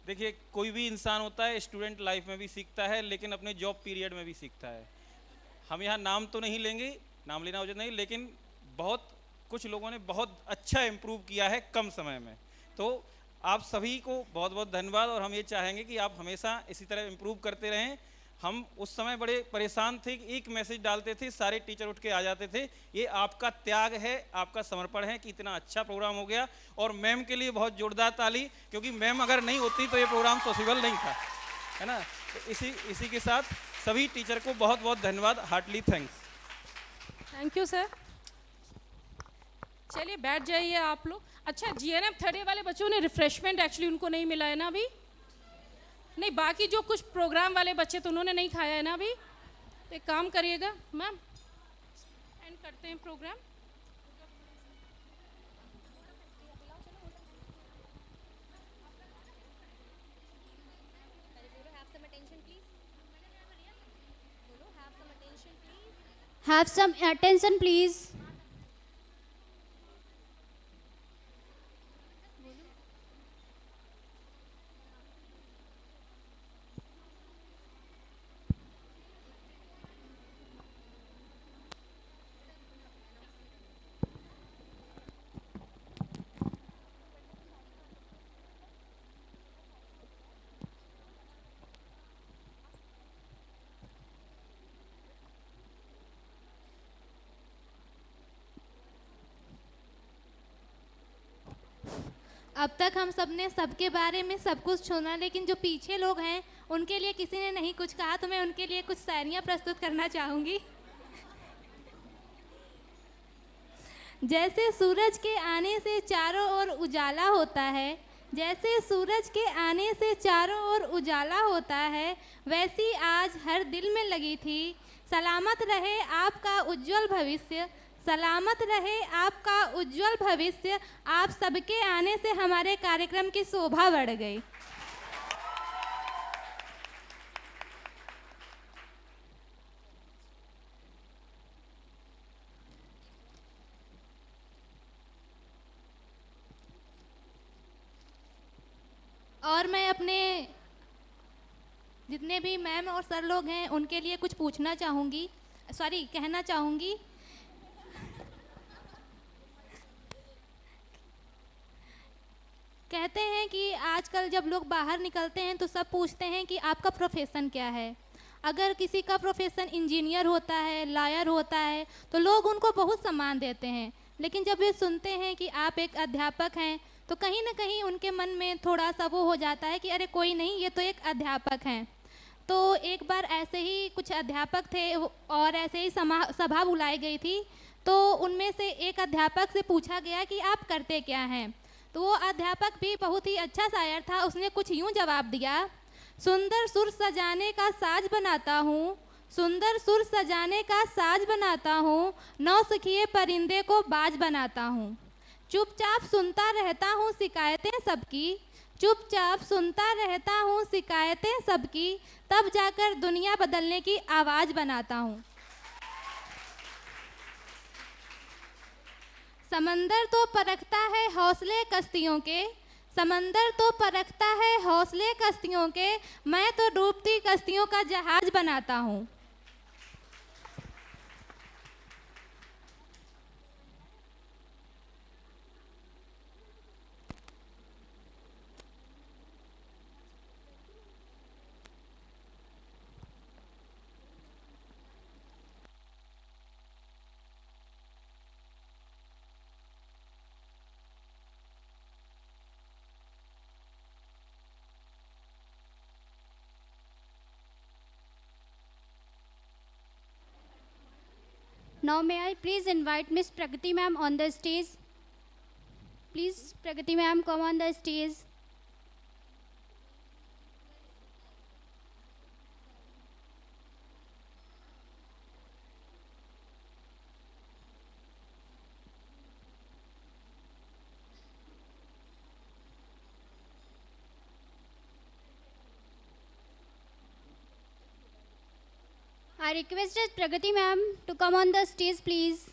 [SPEAKER 5] देखिए, कोई भी इंसान होता है स्टूडेंट लाइफ में भी सीखता है, लेकिन अपने जॉब पीरियड में भी सीखता है। हम यहाँ नाम तो नहीं लेंगे, नाम लेना उचित नहीं, लेकिन बहुत कुछ लोगों ने बहुत अच्छा इम्प्रूव किया है कम समय में। तो आप सभी को बहुत बहुत धन्यवाद, और हम ये चाहेंगे कि आप हमेशा इसी तरह इम्प्रूव करते रहें। हम उस समय बड़े परेशान थे कि एक मैसेज डालते थे सारे टीचर उठ के आ जाते थे। ये आपका त्याग है, आपका समर्पण है कि इतना अच्छा प्रोग्राम हो गया। और मैम के लिए बहुत जोरदार ताली, क्योंकि मैम अगर नहीं होती तो ये प्रोग्राम पॉसिबल नहीं था, है ना। तो इसी के साथ सभी टीचर को बहुत बहुत धन्यवाद, heartly thanks.
[SPEAKER 6] Thank you sir. चलिए बैठ जाइए आप लोग। अच्छा, जीएनएम थर्ड ईयर वाले बच्चों ने रिफ्रेशमेंट एक्चुअली उनको नहीं मिला है ना अभी? नहीं, बाकी जो कुछ प्रोग्राम वाले बच्चे तो उन्होंने नहीं खाया है ना अभी। तो एक काम करिएगा मैम, एंड करते हैं programme.
[SPEAKER 1] Have some attention please.
[SPEAKER 4] अब तक हम सब ने सबके बारे में सब कुछ सुना, लेकिन जो पीछे लोग हैं उनके लिए किसी ने नहीं कुछ कहा, तो मैं उनके लिए कुछ शायरियाँ प्रस्तुत करना चाहूँगी। जैसे सूरज के आने से चारों ओर उजाला होता है, जैसे सूरज के आने से चारों ओर उजाला होता है, वैसी आज हर दिल में लगी थी। सलामत रहे आपका उज्जवल भविष्य, सलामत रहे आपका उज्जवल भविष्य। आप सबके आने से हमारे कार्यक्रम की शोभा बढ़ गई। और मैं अपने जितने भी मैम और सर लोग हैं उनके लिए कुछ पूछना चाहूँगी, कहना चाहूँगी। कहते हैं कि आजकल जब लोग बाहर निकलते हैं तो सब पूछते हैं कि आपका प्रोफेशन क्या है। अगर किसी का प्रोफेशन इंजीनियर होता है, लॉयर होता है, तो लोग उनको बहुत सम्मान देते हैं, लेकिन जब वे सुनते हैं कि आप एक अध्यापक हैं तो कहीं ना कहीं उनके मन में थोड़ा सा वो हो जाता है कि अरे कोई नहीं, ये तो एक अध्यापक हैं। तो एक बार ऐसे ही कुछ अध्यापक थे और ऐसे ही सभा बुलाई गई थी, तो उनमें से एक अध्यापक से पूछा गया कि आप करते क्या हैं। तो वो अध्यापक भी बहुत ही अच्छा शायर था, उसने कुछ यूँ जवाब दिया, सुंदर सुर सजाने का साज बनाता हूँ, सुंदर सुर सजाने का साज बनाता हूँ, नौसिखिए परिंदे को बाज बनाता हूँ। चुपचाप सुनता रहता हूँ शिकायतें सबकी, चुपचाप सुनता रहता हूँ शिकायतें सबकी, तब जाकर दुनिया बदलने की आवाज़ बनाता हूँ। समंदर तो परखता है हौसले कश्तियों के, समंदर तो परखता है हौसले कश्तियों के, मैं तो डूबती कश्तियों का जहाज बनाता हूँ।
[SPEAKER 1] Now may I please invite Miss Pragati ma'am on the stage. Please, Pragati ma'am, come on the stage. I requested Pragati ma'am to come on the stage, please.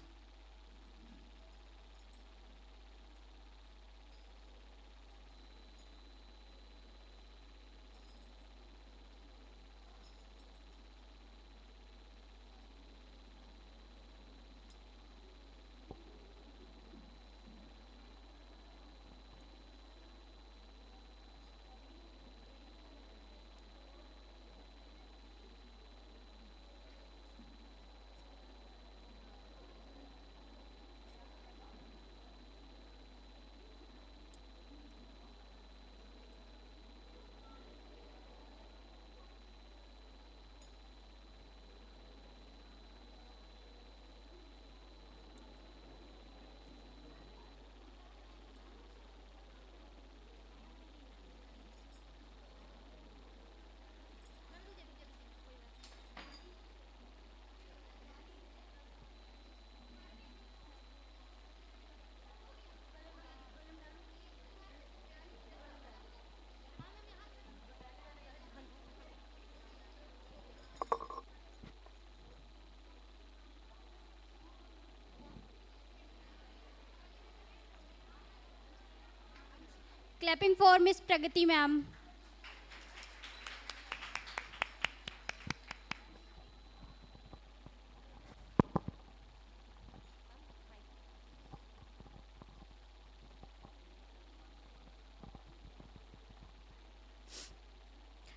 [SPEAKER 1] Clapping for Miss Pragati ma'am.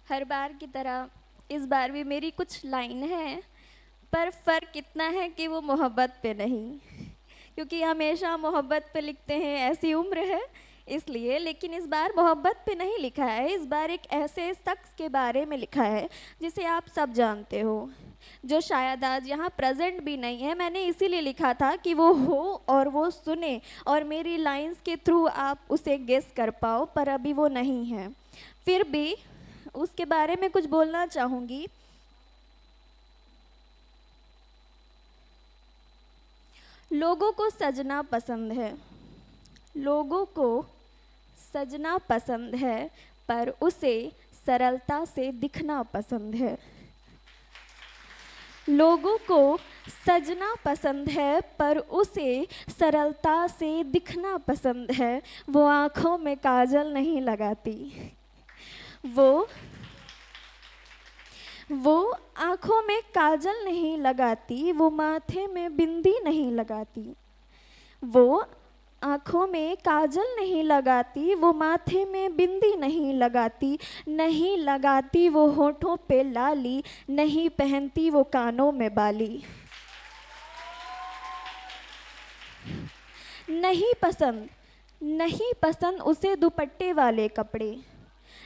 [SPEAKER 7] हर बार की तरह इस बार भी मेरी कुछ line है, पर फ़र्क इतना है कि वो मोहब्बत पे नहीं, क्योंकि हमेशा मोहब्बत पे लिखते हैं ऐसी उम्र है इसलिए। लेकिन इस बार मोहब्बत पे नहीं लिखा है, इस बार एक ऐसे शख्स के बारे में लिखा है जिसे आप सब जानते हो, जो शायद आज यहाँ प्रेजेंट भी नहीं है। मैंने इसीलिए लिखा था कि वो हो और वो सुने और मेरी लाइंस के थ्रू आप उसे गेस कर पाओ, पर अभी वो नहीं है। फिर भी उसके बारे में कुछ बोलना चाहूँगी। लोगों को सजना पसंद है, लोगों को सजना पसंद है, पर उसे सरलता से दिखना पसंद है। लोगों को सजना पसंद है, पर उसे सरलता से दिखना पसंद है। वो आँखों में काजल नहीं लगाती, वो आँखों में काजल नहीं लगाती, वो माथे में बिंदी नहीं लगाती। वो आँखों में काजल नहीं लगाती, वो माथे में बिंदी नहीं लगाती, नहीं लगाती वो होठों पे लाली, नहीं पहनती वो कानों में बाली। नहीं पसंद उसे दुपट्टे वाले कपड़े,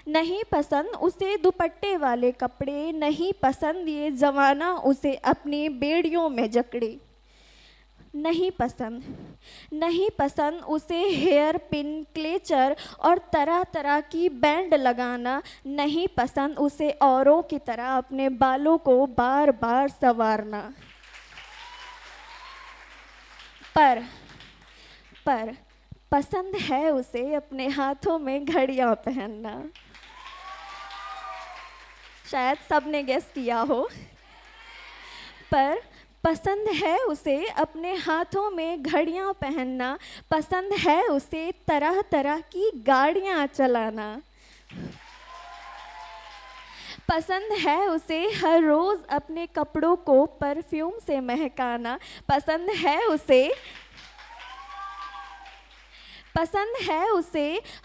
[SPEAKER 7] नहीं पसंद उसे दुपट्टे वाले कपड़े, नहीं पसंद ये ज़माना उसे अपनी बेड़ियों में जकड़े। नहीं पसंद उसे हेयर पिन, क्लेचर और तरह तरह की बैंड लगाना, नहीं पसंद उसे औरों की तरह अपने बालों को बार बार संवारना। पर पसंद है उसे अपने हाथों में घड़ियां पहनना। शायद सबने गेस किया हो, पर पसंद है उसे अपने हाथों में घड़ियां पहनना, पसंद है उसे तरह तरह की गाड़ियां चलाना। पसंद है उसे हर रोज़ अपने कपड़ों को परफ्यूम से महकाना, पसंद है उसे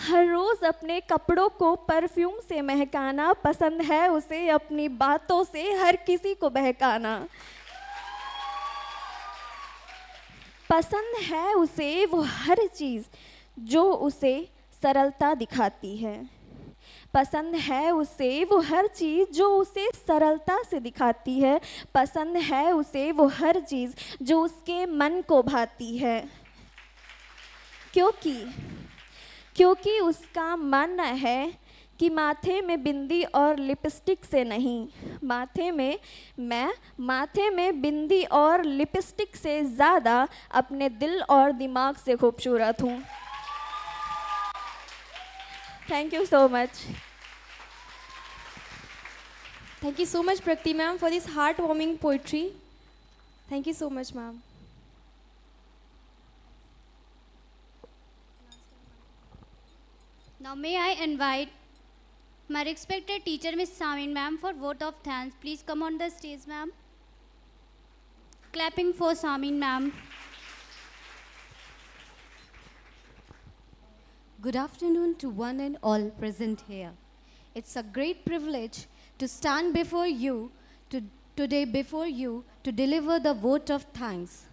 [SPEAKER 7] हर रोज़ अपने कपड़ों को परफ्यूम से महकाना, पसंद है उसे अपनी बातों से हर किसी को बहकाना। पसंद है उसे वो हर चीज़ जो उसे सरलता दिखाती है, पसंद है उसे वो हर चीज़ जो उसे सरलता से दिखाती है, पसंद है उसे वो हर चीज़ जो उसके मन को भाती है। क्योंकि उसका मन है कि माथे में बिंदी और लिपस्टिक से नहीं, माथे में बिंदी और लिपस्टिक से ज़्यादा अपने दिल और दिमाग से खूबसूरत हूँ। Thank you so much.
[SPEAKER 4] Thank you so much, Prakti ma'am, for this heartwarming poetry. Thank you so much, ma'am.
[SPEAKER 1] Now may I invite my respected teacher Miss Samin ma'am for vote of thanks. Please come on the stage, ma'am. Clapping for Samin ma'am.
[SPEAKER 3] Good afternoon to one and all present here. It's a great privilege to stand before you today to deliver the vote of thanks.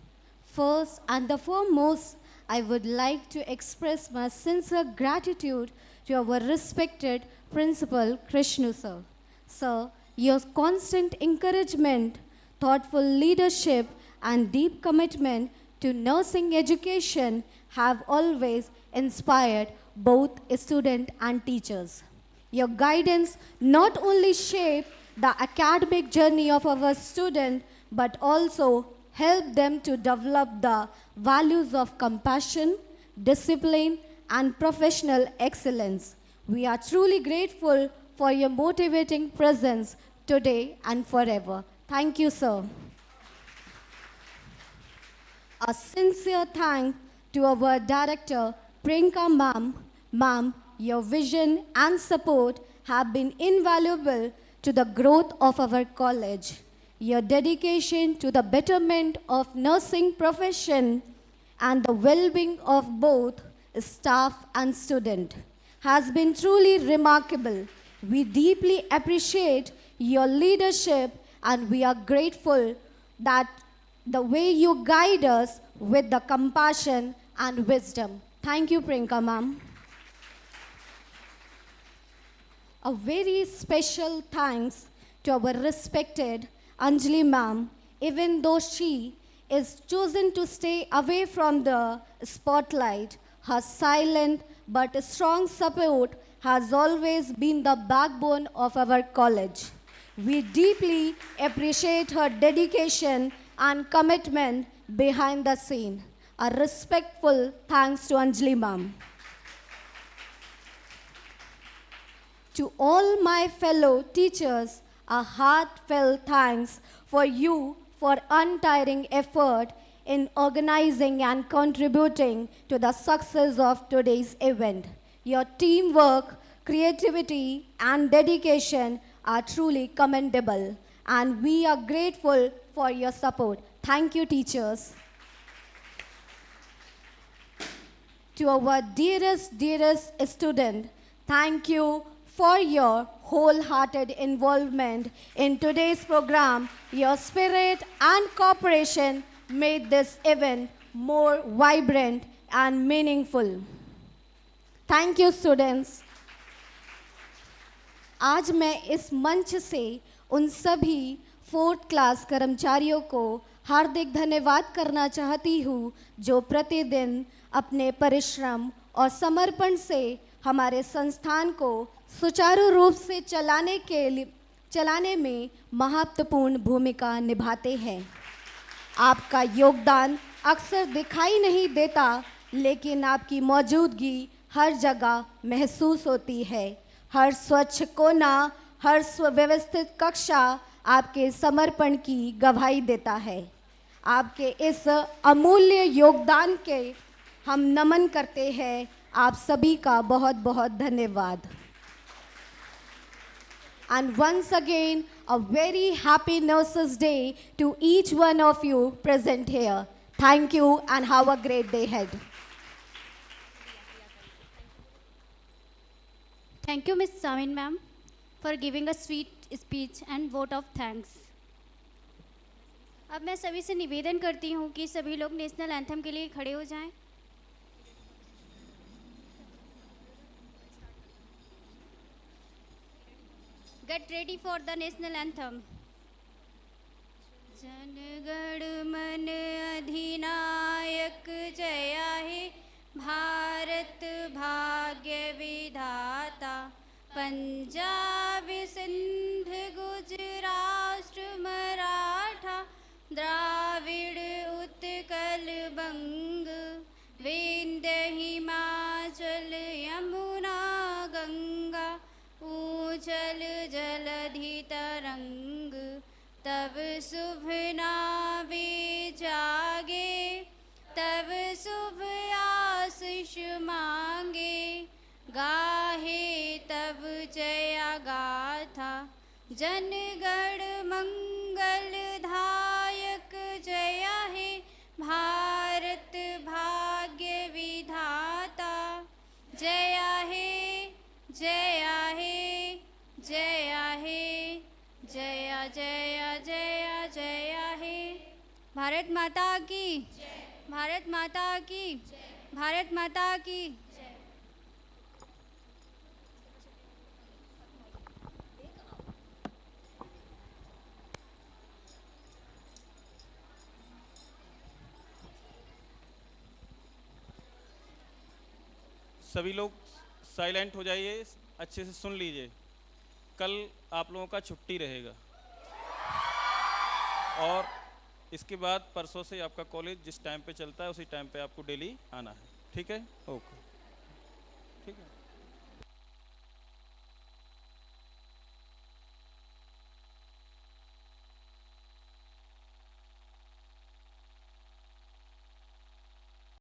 [SPEAKER 3] First and the foremost, I would like to express my sincere gratitude to our respected Principal Krishnu sir. Sir, your constant encouragement, thoughtful leadership and deep commitment to nursing education have always inspired both students and teachers. Your guidance not only shaped the academic journey of our students, but also helped them to develop the values of compassion, discipline, and professional excellence. We are truly grateful for your motivating presence today and forever. Thank you, sir. A sincere thanks to our director, Priyanka ma'am. Ma'am, your vision and support have been invaluable to the growth of our college. Your dedication to the betterment of nursing profession and the well-being of both staff and student has been truly remarkable. We deeply appreciate your leadership and we are grateful that the way you guide us with the compassion and wisdom. Thank you, Priyanka ma'am. A very special thanks to our respected Anjali ma'am, even though she is chosen to stay away from the spotlight. Her silent but strong support has always been the backbone of our college. We deeply appreciate her dedication and commitment behind the scene. A respectful thanks to Anjali ma'am. To all my fellow teachers, a heartfelt thanks for you for untiring effort in organizing and contributing to the success of today's event. Your teamwork, creativity, and dedication are truly commendable, and we are grateful for your support. Thank you, teachers. To our dearest student, thank you for your wholehearted involvement in today's program. Your spirit and cooperation made this event more vibrant and meaningful. Thank you, students. आज मैं इस मंच से उन सभी 4th class कर्मचारियों को हार्दिक धन्यवाद करना चाहती हूँ जो प्रतिदिन अपने परिश्रम और समर्पण से हमारे संस्थान को सुचारू रूप से चलाने में महत्वपूर्ण भूमिका निभाते हैं। आपका योगदान अक्सर दिखाई नहीं देता, लेकिन आपकी मौजूदगी हर जगह महसूस होती है। हर स्वच्छ कोना, हर सुव्यवस्थित कक्षा आपके समर्पण की गवाही देता है। आपके इस अमूल्य योगदान के हम नमन करते हैं। आप सभी का बहुत बहुत धन्यवाद। And once again, a very happy Nurses Day to each one of you present here. Thank you and have a great day ahead.
[SPEAKER 1] Thank you, Ms. Samin ma'am, for giving a sweet speech and vote of thanks. अब मैं सभी से निवेदन करती हूँ कि सभी लोग नेशनल एंथम के लिए खड़े हो जाएं। Get ready for the national anthem. जनगण मन अधिनायक जया हे भारत भाग्य विधाता पंजाब सिंध गुजरात मराठा द्राविड़ उत्कल बंग विंध्य हिमाचल यमुना गंगा ऊंचल जलधि तरंग तब शुभ नावे जागे तब शुभ आशीष मांगे गाहे तब जया गाथा जनगण मंगल धायक जया हे भारत भाग्य विधाता जया हे जया हे जया हे जया जया जया जया हे। भारत माता की भारत माता की भारत माता की।
[SPEAKER 5] सभी लोग साइलेंट हो जाइए, अच्छे से सुन लीजिए। कल आप लोगों का छुट्टी रहेगा और इसके बाद परसों से आपका कॉलेज जिस टाइम पे चलता है उसी टाइम पे आपको डेली आना है। ठीक है? ओके, ठीक है।